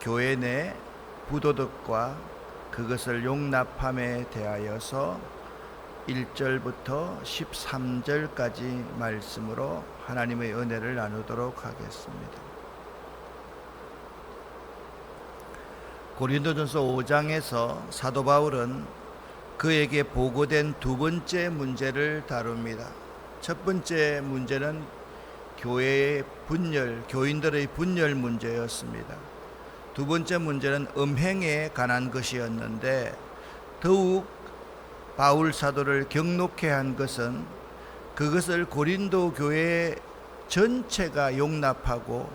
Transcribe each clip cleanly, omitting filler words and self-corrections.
교회 내 부도덕과 그것을 용납함에 대하여서 1절부터 13절까지 말씀으로 하나님의 은혜를 나누도록 하겠습니다. 고린도전서 5장에서 사도 바울은 그에게 보고된 두 번째 문제를 다룹니다. 첫 번째 문제는 교회의 분열, 교인들의 분열 문제였습니다. 두 번째 문제는 음행에 관한 것이었는데, 더욱 바울 사도를 격노케 한 것은 그것을 고린도 교회 전체가 용납하고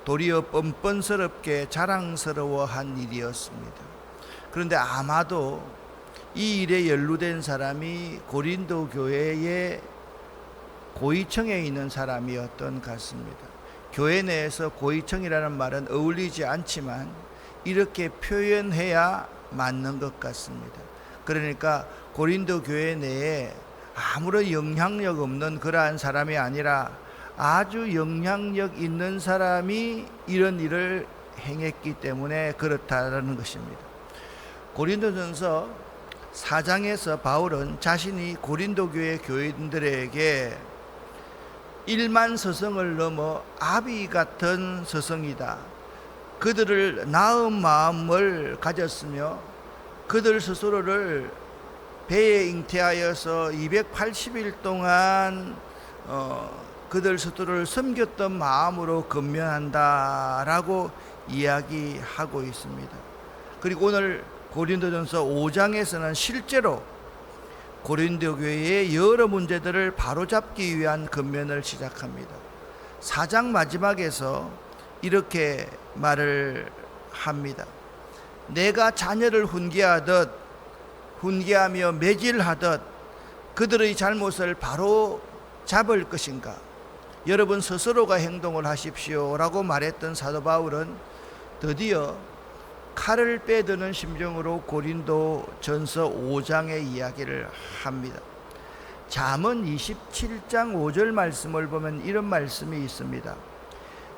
도리어 뻔뻔스럽게 자랑스러워한 일이었습니다. 그런데 아마도 이 일에 연루된 사람이 고린도 교회의 고위층에 있는 사람이었던 것 같습니다. 교회 내에서 고위층이라는 말은 어울리지 않지만 이렇게 표현해야 맞는 것 같습니다. 그러니까 고린도 교회 내에 아무런 영향력 없는 그러한 사람이 아니라 아주 영향력 있는 사람이 이런 일을 행했기 때문에 그렇다는 것입니다. 고린도전서 4장에서 바울은 자신이 고린도 교회 교인들에게 1만 서성을 넘어 아비 같은 서성이다, 그들을 낳은 마음을 가졌으며 그들 스스로를 배에 잉태하여서 280일 동안 그들 스스로를 섬겼던 마음으로 건면한다라고 이야기하고 있습니다. 그리고 오늘 고린도전서 5장에서는 실제로 고린도 교회의 여러 문제들을 바로잡기 위한 건면을 시작합니다. 4장 마지막에서 이렇게 말을 합니다. 내가 자녀를 훈계하며 매질하듯 그들의 잘못을 바로 잡을 것인가? 여러분 스스로가 행동을 하십시오 라고 말했던 사도 바울은 드디어 칼을 빼드는 심정으로 고린도 전서 5장의 이야기를 합니다. 잠언 27장 5절 말씀을 보면 이런 말씀이 있습니다.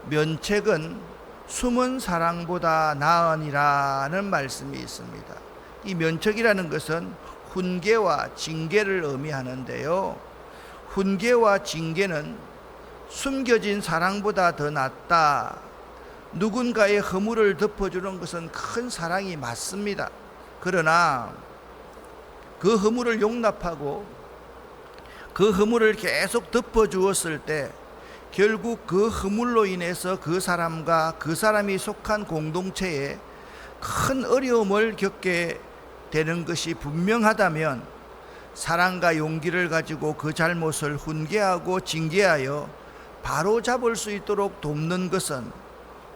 면책은 숨은 사랑보다 나으니라는 말씀이 있습니다. 이 면책이라는 것은 훈계와 징계를 의미하는데요, 훈계와 징계는 숨겨진 사랑보다 더 낫다. 누군가의 허물을 덮어주는 것은 큰 사랑이 맞습니다. 그러나 그 허물을 용납하고 그 허물을 계속 덮어주었을 때 결국 그 허물로 인해서 그 사람과 그 사람이 속한 공동체에 큰 어려움을 겪게 되는 것이 분명하다면 사랑과 용기를 가지고 그 잘못을 훈계하고 징계하여 바로 잡을 수 있도록 돕는 것은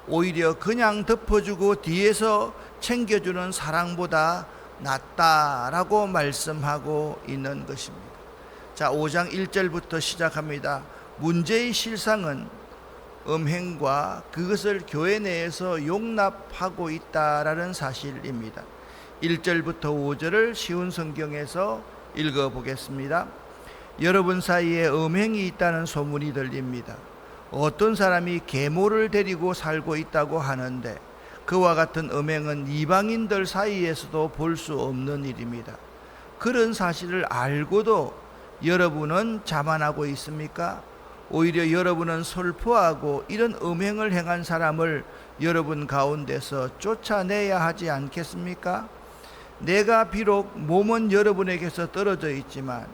오히려 그냥 덮어주고 뒤에서 챙겨주는 사랑보다 낫다라고 말씀하고 있는 것입니다. 자, 5장 1절부터 시작합니다. 문제의 실상은 음행과 그것을 교회 내에서 용납하고 있다라는 사실입니다. 1절부터 5절을 쉬운 성경에서 읽어보겠습니다. 여러분 사이에 음행이 있다는 소문이 들립니다. 어떤 사람이 계모를 데리고 살고 있다고 하는데 그와 같은 음행은 이방인들 사이에서도 볼 수 없는 일입니다. 그런 사실을 알고도 여러분은 자만하고 있습니까? 오히려 여러분은 슬퍼하고 이런 음행을 행한 사람을 여러분 가운데서 쫓아내야 하지 않겠습니까? 내가 비록 몸은 여러분에게서 떨어져 있지만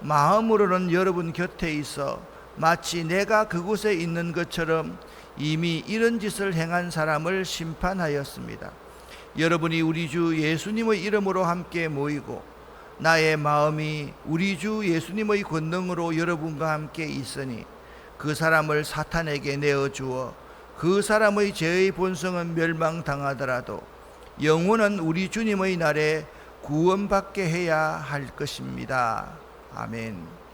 마음으로는 여러분 곁에 있어 마치 내가 그곳에 있는 것처럼 이미 이런 짓을 행한 사람을 심판하였습니다. 여러분이 우리 주 예수님의 이름으로 함께 모이고 나의 마음이 우리 주 예수님의 권능으로 여러분과 함께 있으니 그 사람을 사탄에게 내어주어 그 사람의 죄의 본성은 멸망당하더라도 영혼은 우리 주님의 날에 구원받게 해야 할 것입니다. 아멘.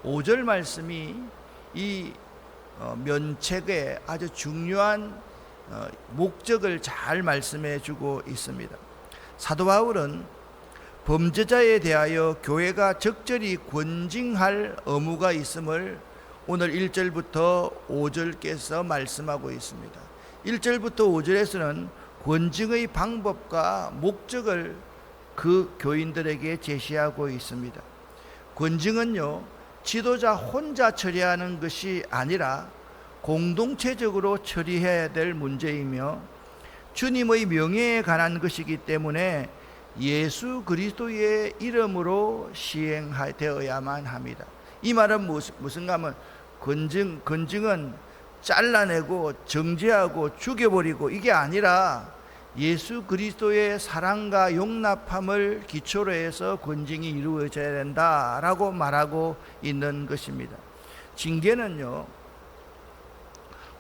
5절 말씀이 이 면책의 아주 중요한 목적을 잘 말씀해 주고 있습니다. 사도 바울은 범죄자에 대하여 교회가 적절히 권징할 의무가 있음을 오늘 1절부터 5절께서 말씀하고 있습니다. 1절부터 5절에서는 권징의 방법과 목적을 그 교인들에게 제시하고 있습니다. 권징은요, 지도자 혼자 처리하는 것이 아니라 공동체적으로 처리해야 될 문제이며 주님의 명예에 관한 것이기 때문에 예수 그리스도의 이름으로 시행되어야만 합니다. 이 말은 무슨가 하면 권징은 잘라내고 정죄하고 죽여버리고 이게 아니라 예수 그리스도의 사랑과 용납함을 기초로 해서 권징이 이루어져야 된다라고 말하고 있는 것입니다. 징계는요,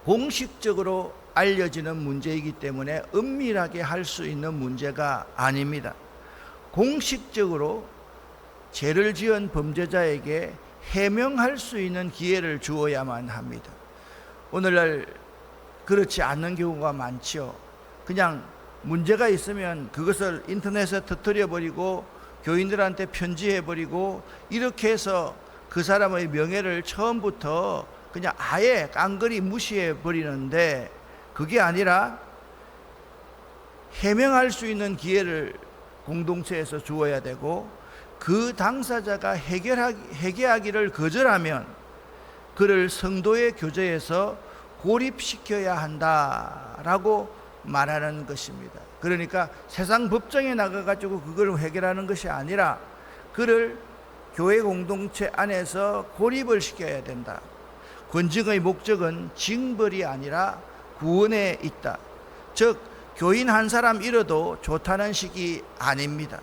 공식적으로 알려지는 문제이기 때문에 은밀하게 할 수 있는 문제가 아닙니다. 공식적으로 죄를 지은 범죄자에게 해명할 수 있는 기회를 주어야만 합니다. 오늘날 그렇지 않는 경우가 많죠. 그냥 문제가 있으면 그것을 인터넷에 터뜨려버리고 교인들한테 편지해버리고 이렇게 해서 그 사람의 명예를 처음부터 그냥 아예 깡그리 무시해버리는데, 그게 아니라 해명할 수 있는 기회를 공동체에서 주어야 되고, 그 당사자가 회개하기를 거절하면 그를 성도의 교제에서 고립시켜야 한다라고 말하는 것입니다. 그러니까 세상 법정에 나가가지고 그걸 해결하는 것이 아니라 그를 교회 공동체 안에서 고립을 시켜야 된다. 권징의 목적은 징벌이 아니라 구원에 있다. 즉 교인 한 사람 잃어도 좋다는 식이 아닙니다.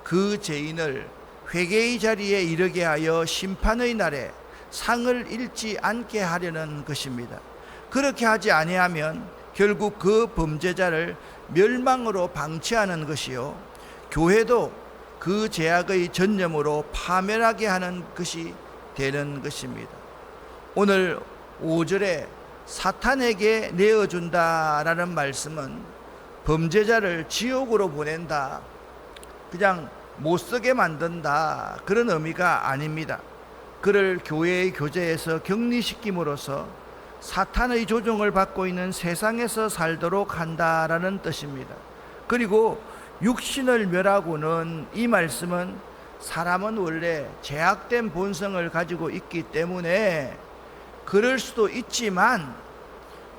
그 죄인을 회개의 자리에 이르게 하여 심판의 날에 상을 잃지 않게 하려는 것입니다. 그렇게 하지 아니하면 결국 그 범죄자를 멸망으로 방치하는 것이요, 교회도 그 죄악의 전념으로 파멸하게 하는 것이 되는 것입니다. 오늘 5절에 사탄에게 내어준다라는 말씀은 범죄자를 지옥으로 보낸다, 그냥 못쓰게 만든다, 그런 의미가 아닙니다. 그를 교회의 교제에서 격리시킴으로써 사탄의 조종을 받고 있는 세상에서 살도록 한다라는 뜻입니다. 그리고 육신을 멸하고는, 이 말씀은 사람은 원래 죄악된 본성을 가지고 있기 때문에 그럴 수도 있지만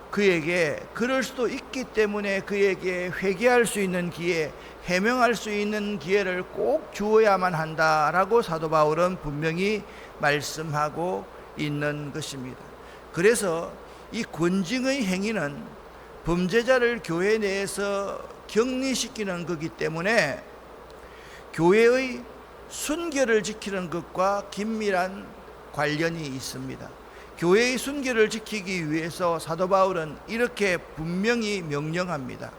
그럴 수도 있기 때문에 그에게 회개할 수 있는 기회, 해명할 수 있는 기회를 꼭 주어야만 한다라고 사도 바울은 분명히 말씀하고 있는 것입니다. 그래서 이 권징의 행위는 범죄자를 교회 내에서 격리시키는 것이기 때문에 교회의 순결을 지키는 것과 긴밀한 관련이 있습니다. 교회의 순결을 지키기 위해서 사도 바울은 이렇게 분명히 명령합니다.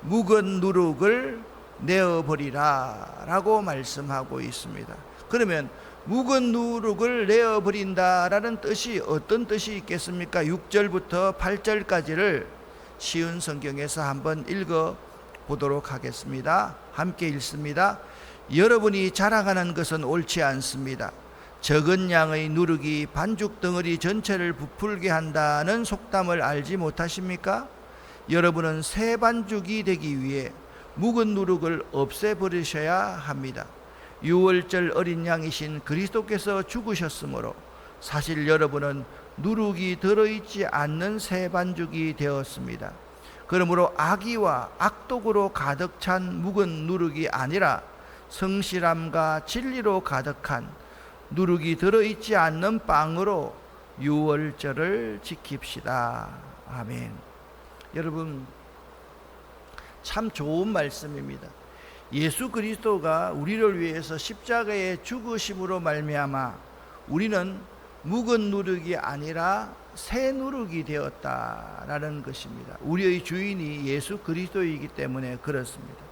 묵은 누룩을 내어버리라 라고 말씀하고 있습니다. 그러면 묵은 누룩을 내어버린다라는 뜻이 어떤 뜻이 있겠습니까? 6절부터 8절까지를 쉬운 성경에서 한번 읽어보도록 하겠습니다. 함께 읽습니다. 여러분이 자랑하는 것은 옳지 않습니다. 적은 양의 누룩이 반죽 덩어리 전체를 부풀게 한다는 속담을 알지 못하십니까? 여러분은 새 반죽이 되기 위해 묵은 누룩을 없애버리셔야 합니다. 유월절 어린 양이신 그리스도께서 죽으셨으므로 사실 여러분은 누룩이 들어있지 않는 새 반죽이 되었습니다. 그러므로 악의와 악독으로 가득 찬 묵은 누룩이 아니라 성실함과 진리로 가득한 누룩이 들어있지 않는 빵으로 유월절을 지킵시다. 아멘. 여러분, 참 좋은 말씀입니다. 예수 그리스도가 우리를 위해서 십자가에 죽으심으로 말미암아 우리는 묵은 누룩이 아니라 새 누룩이 되었다라는 것입니다. 우리의 주인이 예수 그리스도이기 때문에 그렇습니다.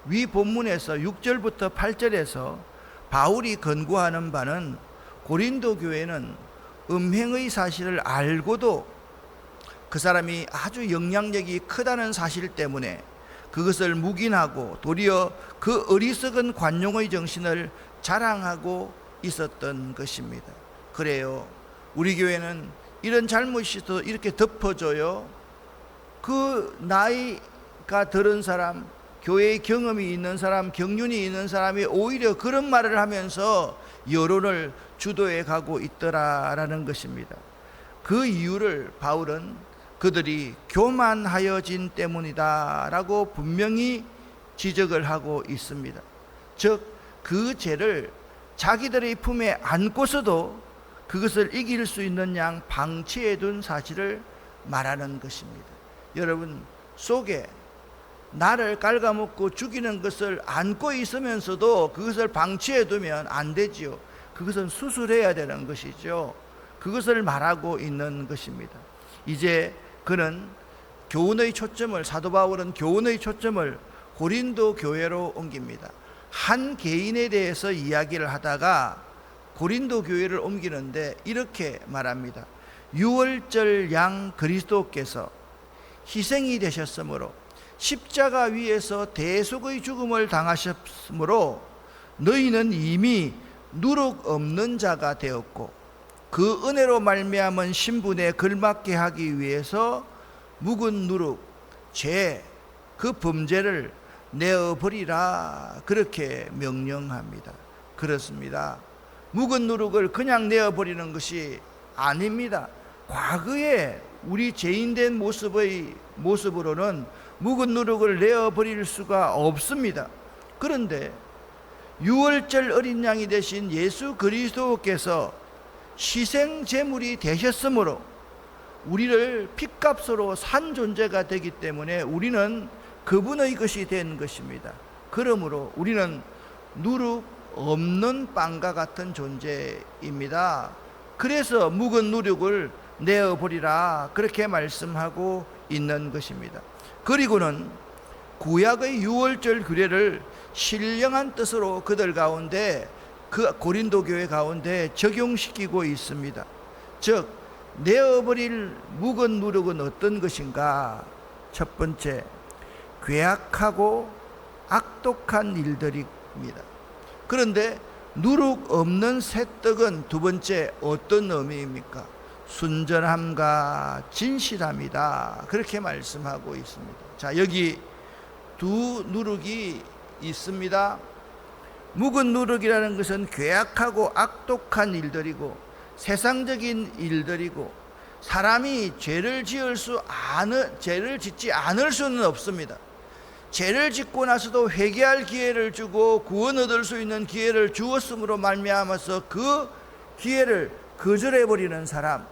위 본문에서 6절부터 8절에서 바울이 권고하는 바는 고린도 교회는 음행의 사실을 알고도 그 사람이 아주 영향력이 크다는 사실 때문에 그것을 묵인하고 도리어 그 어리석은 관용의 정신을 자랑하고 있었던 것입니다. 그래요, 우리 교회는 이런 잘못이 더 이렇게 덮어져요. 그 나이 말씀가 들은 사람, 교회의 경험이 있는 사람, 경륜이 있는 사람이 오히려 그런 말을 하면서 여론을 주도해 가고 있더라라는 것입니다. 그 이유를 바울은 그들이 교만하여진 때문이다라고 분명히 지적을 하고 있습니다. 즉 그 죄를 자기들의 품에 안고서도 그것을 이길 수 있는 양 방치해 둔 사실을 말하는 것입니다. 여러분, 속에 나를 갉아먹고 죽이는 것을 안고 있으면서도 그것을 방치해 두면 안 되지요. 그것은 수술해야 되는 것이죠. 그것을 말하고 있는 것입니다. 이제 그는 교훈의 초점을, 사도 바울은 교훈의 초점을 고린도 교회로 옮깁니다. 한 개인에 대해서 이야기를 하다가 고린도 교회를 옮기는데 이렇게 말합니다. 유월절 양 그리스도께서 희생이 되셨으므로 십자가 위에서 대속의 죽음을 당하셨으므로 너희는 이미 누룩 없는 자가 되었고 그 은혜로 말미암은 신분에 걸맞게 하기 위해서 묵은 누룩, 죄, 그 범죄를 내어버리라 그렇게 명령합니다. 그렇습니다. 묵은 누룩을 그냥 내어버리는 것이 아닙니다. 과거에 우리 죄인된 모습으로는 묵은 누룩을 내어버릴 수가 없습니다. 그런데 유월절 어린 양이 되신 예수 그리스도께서 희생 제물이 되셨으므로 우리를 핏값으로 산 존재가 되기 때문에 우리는 그분의 것이 된 것입니다. 그러므로 우리는 누룩 없는 빵과 같은 존재입니다. 그래서 묵은 누룩을 내어버리라 그렇게 말씀하고 있는 것입니다. 그리고는 구약의 유월절 규례를 신령한 뜻으로 그들 가운데, 그 고린도 교회 가운데 적용시키고 있습니다. 즉 내어버릴 묵은 누룩은 어떤 것인가? 첫 번째, 괴악하고 악독한 일들입니다. 그런데 누룩 없는 새떡은 두 번째 어떤 의미입니까? 순전함과 진실함이다 그렇게 말씀하고 있습니다. 자, 여기 두 누룩이 있습니다. 묵은 누룩이라는 것은 괴악하고 악독한 일들이고 세상적인 일들이고 사람이 죄를 짓지 않을 수는 없습니다. 죄를 짓고 나서도 회개할 기회를 주고 구원 얻을 수 있는 기회를 주었으므로 말미암아서 그 기회를 거절해버리는 사람,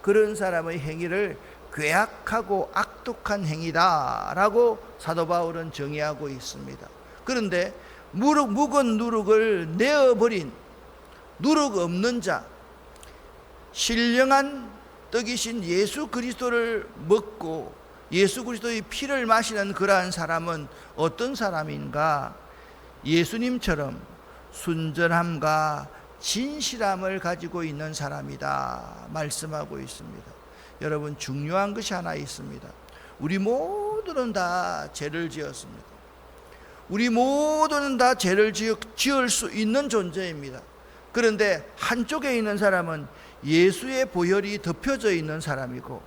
그런 사람의 행위를 괴악하고 악독한 행위다라고 사도 바울은 정의하고 있습니다. 그런데 묵은 누룩을 내어버린 누룩 없는 자, 신령한 떡이신 예수 그리스도를 먹고 예수 그리스도의 피를 마시는 그러한 사람은 어떤 사람인가? 예수님처럼 순전함과 진실함을 가지고 있는 사람이다 말씀하고 있습니다. 여러분, 중요한 것이 하나 있습니다. 우리 모두는 다 죄를 지었습니다. 우리 모두는 다 죄를 지을 수 있는 존재입니다. 그런데 한쪽에 있는 사람은 예수의 보혈이 덮여져 있는 사람이고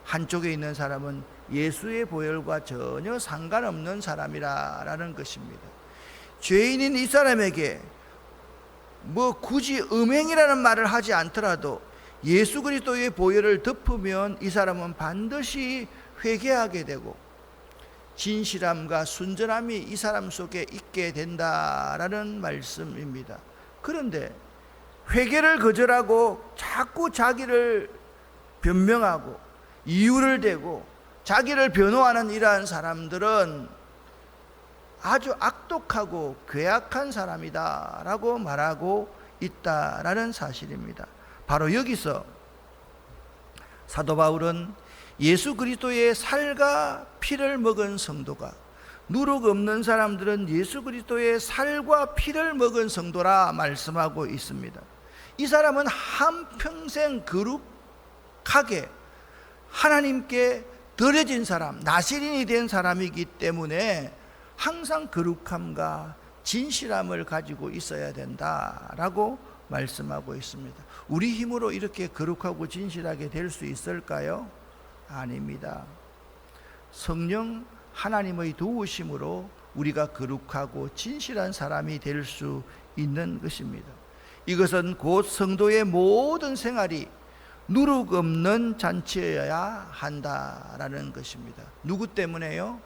한쪽에 있는 사람은 예수의 보혈과 전혀 상관없는 사람이라는 것입니다. 죄인인 이 사람에게 굳이 음행이라는 말을 하지 않더라도 예수 그리스도의 보혈을 덮으면 이 사람은 반드시 회개하게 되고 진실함과 순전함이 이 사람 속에 있게 된다라는 말씀입니다. 그런데 회개를 거절하고 자꾸 자기를 변명하고 이유를 대고 자기를 변호하는 이러한 사람들은 아주 악독하고 괴악한 사람이다 라고 말하고 있다라는 사실입니다. 바로 여기서 사도 바울은 예수 그리스도의 살과 피를 먹은 성도가, 누룩 없는 사람들은 예수 그리스도의 살과 피를 먹은 성도라 말씀하고 있습니다. 이 사람은 한평생 거룩하게 하나님께 드려진 사람, 나시린이 된 사람이기 때문에 항상 거룩함과 진실함을 가지고 있어야 된다라고 말씀하고 있습니다. 우리 힘으로 이렇게 거룩하고 진실하게 될 수 있을까요? 아닙니다. 성령 하나님의 도우심으로 우리가 거룩하고 진실한 사람이 될 수 있는 것입니다. 이것은 곧 성도의 모든 생활이 누룩 없는 잔치여야 한다라는 것입니다. 누구 때문에요?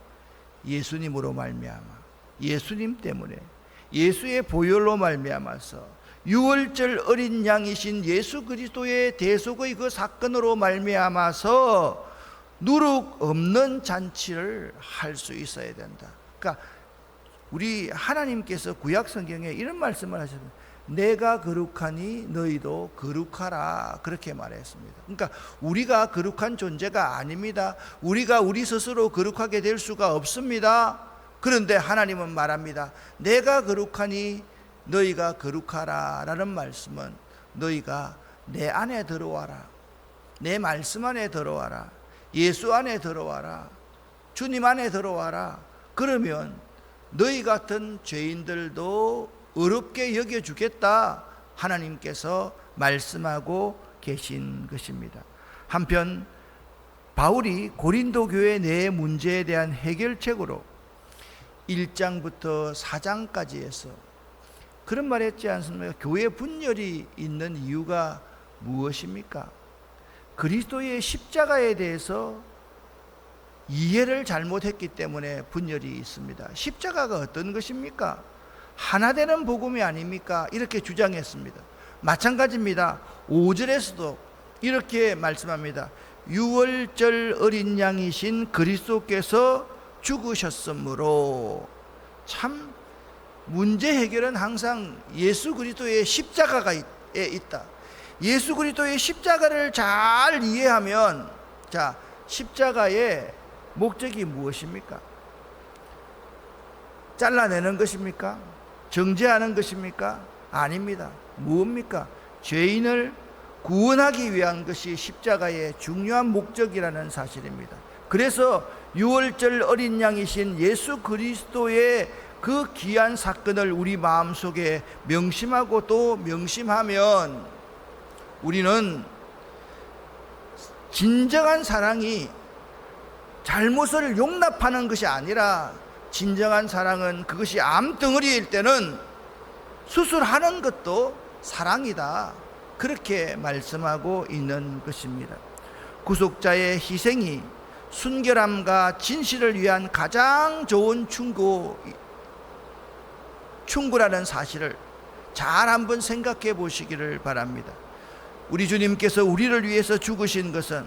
예수님으로 말미암아, 예수님 때문에, 예수의 보혈로 말미암아서 유월절 어린 양이신 예수 그리스도의 대속의 그 사건으로 말미암아서 누룩 없는 잔치를 할 수 있어야 된다. 그러니까 우리 하나님께서 구약 성경에 이런 말씀을 하셨습니다. 내가 거룩하니 너희도 거룩하라, 그렇게 말했습니다. 그러니까 우리가 거룩한 존재가 아닙니다. 우리가 우리 스스로 거룩하게 될 수가 없습니다. 그런데 하나님은 말합니다. 내가 거룩하니 너희가 거룩하라 라는 말씀은 너희가 내 안에 들어와라, 내 말씀 안에 들어와라, 예수 안에 들어와라, 주님 안에 들어와라. 그러면 너희 같은 죄인들도 어렵게 여겨주겠다, 하나님께서 말씀하고 계신 것입니다. 한편 바울이 고린도 교회 내 문제에 대한 해결책으로 1장부터 4장까지 해서 그런 말 했지 않습니까? 교회 분열이 있는 이유가 무엇입니까? 그리스도의 십자가에 대해서 이해를 잘못했기 때문에 분열이 있습니다. 십자가가 어떤 것입니까? 하나 되는 복음이 아닙니까? 이렇게 주장했습니다. 마찬가지입니다. 5절에서도 이렇게 말씀합니다. 유월절 어린 양이신 그리스도께서 죽으셨으므로. 참 문제 해결은 항상 예수 그리스도의 십자가에 있다. 예수 그리스도의 십자가를 잘 이해하면, 자, 십자가의 목적이 무엇입니까? 잘라내는 것입니까? 정죄하는 것입니까? 아닙니다. 무엇입니까? 죄인을 구원하기 위한 것이 십자가의 중요한 목적이라는 사실입니다. 그래서 유월절 어린 양이신 예수 그리스도의 그 귀한 사건을 우리 마음속에 명심하고 또 명심하면 우리는 진정한 사랑이 잘못을 용납하는 것이 아니라, 진정한 사랑은 그것이 암덩어리일 때는 수술하는 것도 사랑이다, 그렇게 말씀하고 있는 것입니다. 구속자의 희생이 순결함과 진실을 위한 가장 좋은 충고라는 사실을 잘 한번 생각해 보시기를 바랍니다. 우리 주님께서 우리를 위해서 죽으신 것은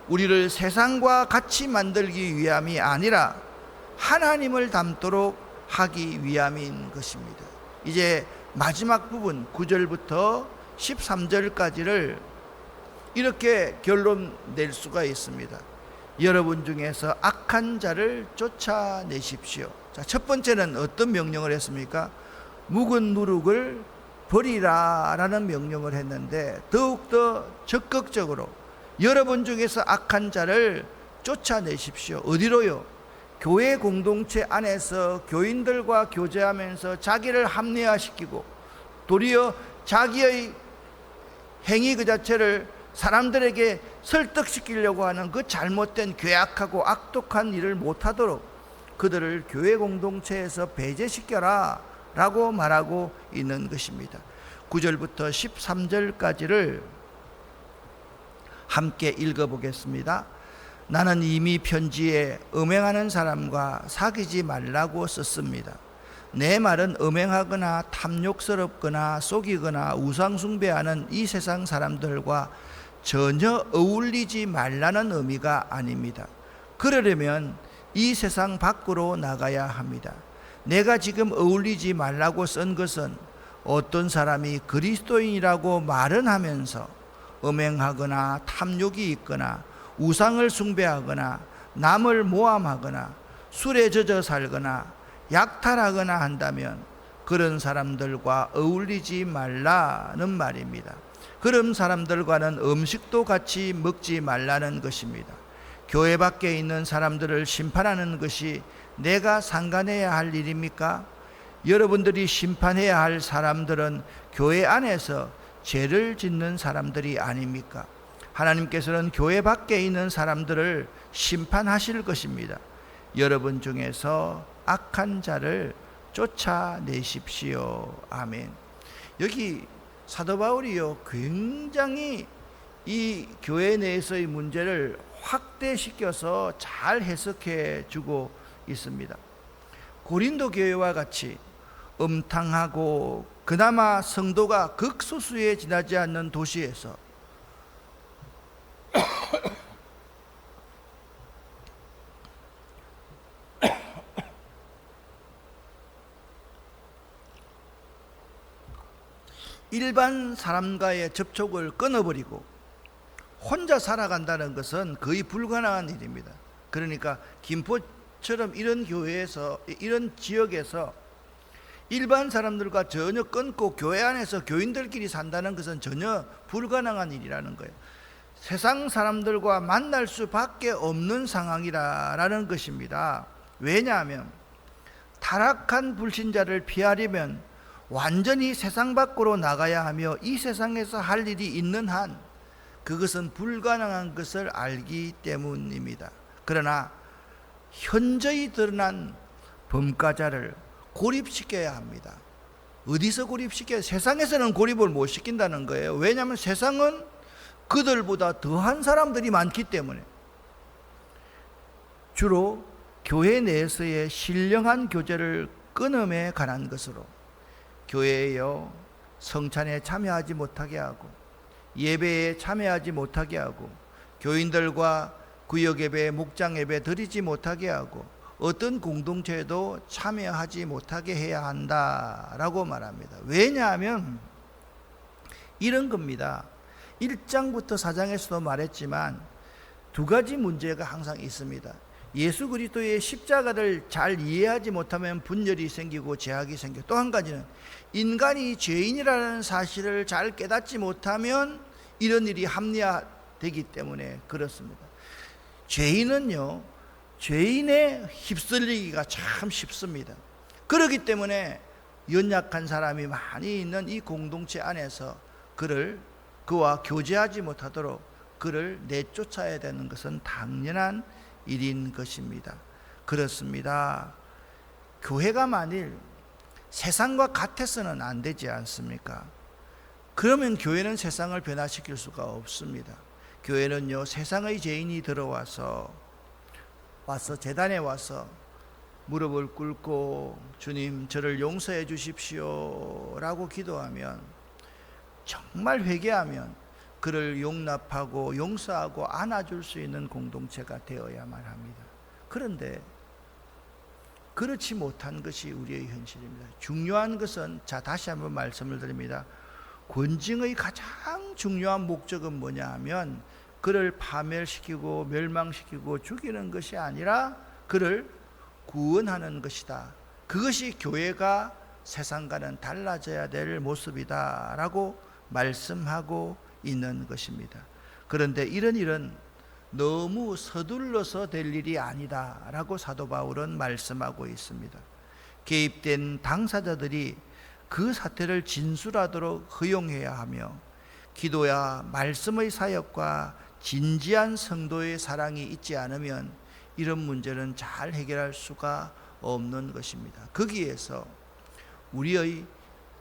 우리를 세상과 같이 만들기 위함이 아니라 하나님을 닮도록 하기 위함인 것입니다. 이제 마지막 부분 9절부터 13절까지를 이렇게 결론 낼 수가 있습니다. 여러분 중에서 악한 자를 쫓아내십시오. 자, 첫 번째는 어떤 명령을 했습니까? 묵은 누룩을 버리라 라는 명령을 했는데, 더욱더 적극적으로 여러분 중에서 악한 자를 쫓아내십시오. 어디로요? 교회 공동체 안에서 교인들과 교제하면서 자기를 합리화시키고 도리어 자기의 행위 그 자체를 사람들에게 설득시키려고 하는 그 잘못된 괴악하고 악독한 일을 못하도록 그들을 교회 공동체에서 배제시켜라 라고 말하고 있는 것입니다. 9절부터 13절까지를 함께 읽어보겠습니다. 나는 이미 편지에 음행하는 사람과 사귀지 말라고 썼습니다. 내 말은 음행하거나 탐욕스럽거나 속이거나 우상숭배하는 이 세상 사람들과 전혀 어울리지 말라는 의미가 아닙니다. 그러려면 이 세상 밖으로 나가야 합니다. 내가 지금 어울리지 말라고 쓴 것은 어떤 사람이 그리스도인이라고 말은 하면서 음행하거나 탐욕이 있거나 우상을 숭배하거나 남을 모함하거나 술에 젖어 살거나 약탈하거나 한다면 그런 사람들과 어울리지 말라는 말입니다. 그런 사람들과는 음식도 같이 먹지 말라는 것입니다. 교회 밖에 있는 사람들을 심판하는 것이 내가 상관해야 할 일입니까? 여러분들이 심판해야 할 사람들은 교회 안에서 죄를 짓는 사람들이 아닙니까? 하나님께서는 교회 밖에 있는 사람들을 심판하실 것입니다. 여러분 중에서 악한 자를 쫓아내십시오. 아멘. 여기 사도 바울이요, 굉장히 이 교회 내에서의 문제를 확대시켜서 잘 해석해 주고 있습니다. 고린도 교회와 같이 음탕하고 그나마 성도가 극소수에 지나지 않는 도시에서 일반 사람과의 접촉을 끊어버리고 혼자 살아간다는 것은 거의 불가능한 일입니다. 그러니까 김포처럼 이런 교회에서, 이런 지역에서 일반 사람들과 전혀 끊고 교회 안에서 교인들끼리 산다는 것은 전혀 불가능한 일이라는 거예요. 세상 사람들과 만날 수밖에 없는 상황이라는 것입니다. 왜냐하면 타락한 불신자를 피하려면 완전히 세상 밖으로 나가야 하며 이 세상에서 할 일이 있는 한 그것은 불가능한 것을 알기 때문입니다. 그러나 현저히 드러난 범가자를 고립시켜야 합니다. 어디서 고립시켜야? 세상에서는 고립을 못 시킨다는 거예요. 왜냐하면 세상은 그들보다 더한 사람들이 많기 때문에. 주로 교회 내에서의 신령한 교제를 끊음에 관한 것으로 교회에요 성찬에 참여하지 못하게 하고 예배에 참여하지 못하게 하고 교인들과 구역예배, 목장예배 드리지 못하게 하고 어떤 공동체에도 참여하지 못하게 해야 한다라고 말합니다. 왜냐하면 이런 겁니다. 1장부터 4장에서도 말했지만 두 가지 문제가 항상 있습니다. 예수 그리스도의 십자가를 잘 이해하지 못하면 분열이 생기고 제약이 생기고, 또 한 가지는 인간이 죄인이라는 사실을 잘 깨닫지 못하면 이런 일이 합리화되기 때문에 그렇습니다. 죄인은요, 죄인에 휩쓸리기가 참 쉽습니다. 그렇기 때문에 연약한 사람이 많이 있는 이 공동체 안에서 그와 교제하지 못하도록 그를 내쫓아야 되는 것은 당연한 일인 것입니다. 그렇습니다. 교회가 만일 세상과 같아서는 안 되지 않습니까? 그러면 교회는 세상을 변화시킬 수가 없습니다. 교회는요, 세상의 죄인이 들어와서 제단에 와서 무릎을 꿇고 주님 저를 용서해 주십시오 라고 기도하면, 정말 회개하면 그를 용납하고 용서하고 안아줄 수 있는 공동체가 되어야만 합니다. 그런데 그렇지 못한 것이 우리의 현실입니다. 중요한 것은, 다시 한번 말씀을 드립니다. 권징의 가장 중요한 목적은 뭐냐 하면 그를 파멸시키고 멸망시키고 죽이는 것이 아니라 그를 구원하는 것이다. 그것이 교회가 세상과는 달라져야 될 모습이다 라고 말씀하고 있는 것입니다. 그런데 이런 일은 너무 서둘러서 될 일이 아니다 라고 사도 바울은 말씀하고 있습니다. 개입된 당사자들이 그 사태를 진술하도록 허용해야 하며, 기도야 말씀의 사역과 진지한 성도의 사랑이 있지 않으면 이런 문제는 잘 해결할 수가 없는 것입니다. 거기에서 우리의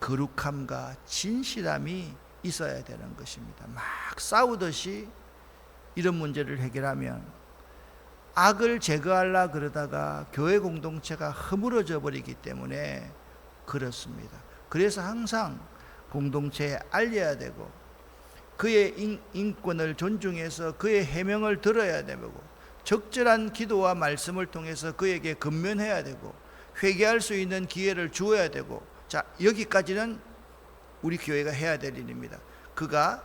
거룩함과 진실함이 있어야 되는 것입니다. 막 싸우듯이 이런 문제를 해결하면 악을 제거하려 그러다가 교회 공동체가 허물어져 버리기 때문에 그렇습니다. 그래서 항상 공동체에 알려야 되고 그의 인권을 존중해서 그의 해명을 들어야 되고 적절한 기도와 말씀을 통해서 그에게 권면해야 되고 회개할 수 있는 기회를 주어야 되고, 여기까지는 우리 교회가 해야 될 일입니다. 그가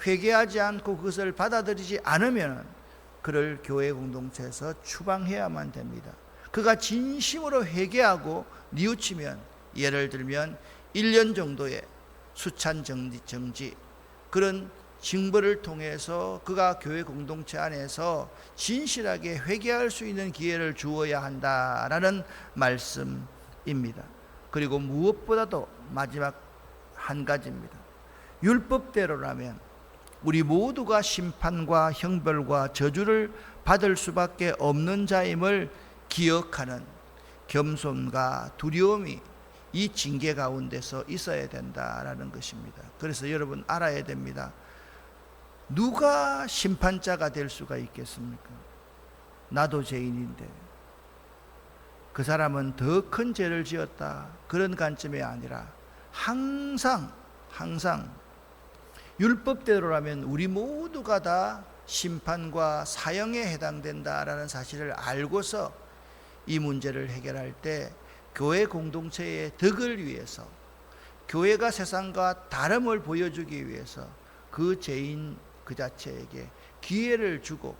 회개하지 않고 그것을 받아들이지 않으면 그를 교회 공동체에서 추방해야만 됩니다. 그가 진심으로 회개하고 뉘우치면, 예를 들면 1년 정도의 수찬 정지 그런 징벌을 통해서 그가 교회 공동체 안에서 진실하게 회개할 수 있는 기회를 주어야 한다라는 말씀입니다. 그리고 무엇보다도 마지막 한 가지입니다. 율법대로라면 우리 모두가 심판과 형벌과 저주를 받을 수밖에 없는 자임을 기억하는 겸손과 두려움이 이 징계 가운데서 있어야 된다라는 것입니다. 그래서 여러분 알아야 됩니다. 누가 심판자가 될 수가 있겠습니까? 나도 죄인인데 그 사람은 더 큰 죄를 지었다, 그런 관점이 아니라 항상 율법대로라면 우리 모두가 다 심판과 사형에 해당된다라는 사실을 알고서 이 문제를 해결할 때 교회 공동체의 덕을 위해서, 교회가 세상과 다름을 보여주기 위해서 그 죄인 그 자체에게 기회를 주고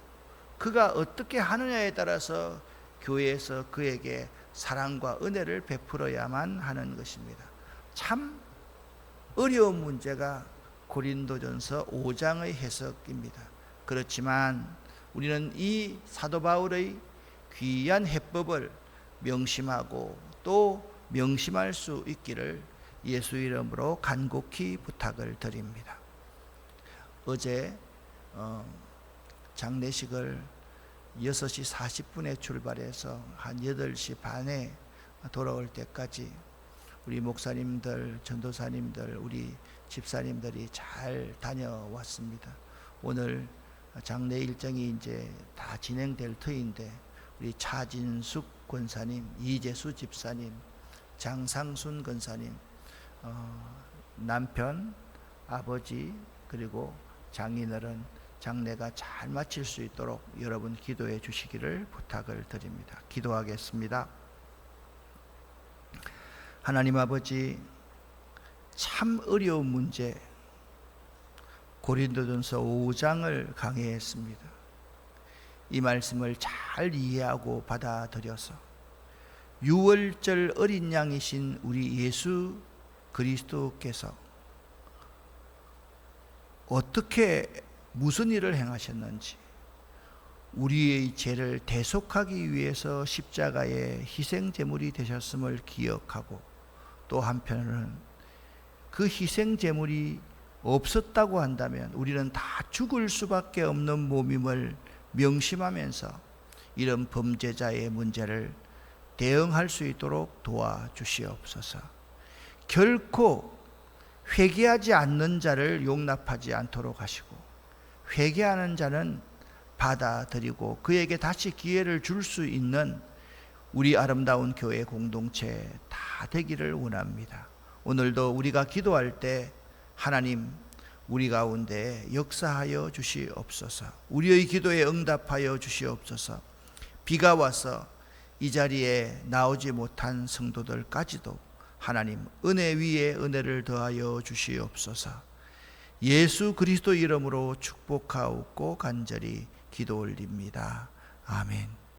그가 어떻게 하느냐에 따라서 교회에서 그에게 사랑과 은혜를 베풀어야만 하는 것입니다. 참 어려운 문제가 고린도전서 5장의 해석입니다. 그렇지만 우리는 이 사도 바울의 귀한 해법을 명심하고 또 명심할 수 있기를 예수 이름으로 간곡히 부탁을 드립니다. 어제 장례식을 6시 40분에 출발해서 한 8시 반에 돌아올 때까지 우리 목사님들, 전도사님들, 우리 집사님들이 잘 다녀왔습니다. 오늘 장례 일정이 이제 다 진행될 터인데 우리 차진숙 권사님, 이재수 집사님, 장상순 권사님, 남편, 아버지 그리고 장인어른 장례가 잘 마칠 수 있도록 여러분 기도해 주시기를 부탁을 드립니다. 기도하겠습니다. 하나님 아버지, 참 어려운 문제 고린도전서 5장을 강해했습니다. 이 말씀을 잘 이해하고 받아들여서 유월절 어린 양이신 우리 예수 그리스도께서 어떻게 무슨 일을 행하셨는지, 우리의 죄를 대속하기 위해서 십자가의 희생제물이 되셨음을 기억하고, 또 한편으로는 그 희생제물이 없었다고 한다면 우리는 다 죽을 수밖에 없는 몸임을 명심하면서 이런 범죄자의 문제를 대응할 수 있도록 도와주시옵소서. 결코 회개하지 않는 자를 용납하지 않도록 하시고, 회개하는 자는 받아들이고 그에게 다시 기회를 줄 수 있는 우리 아름다운 교회 공동체 다 되기를 원합니다. 오늘도 우리가 기도할 때 하나님 우리 가운데 역사하여 주시옵소서. 우리의 기도에 응답하여 주시옵소서. 비가 와서 이 자리에 나오지 못한 성도들까지도 하나님 은혜 위에 은혜를 더하여 주시옵소서. 예수 그리스도 이름으로 축복하옵고 간절히 기도 올립니다. 아멘.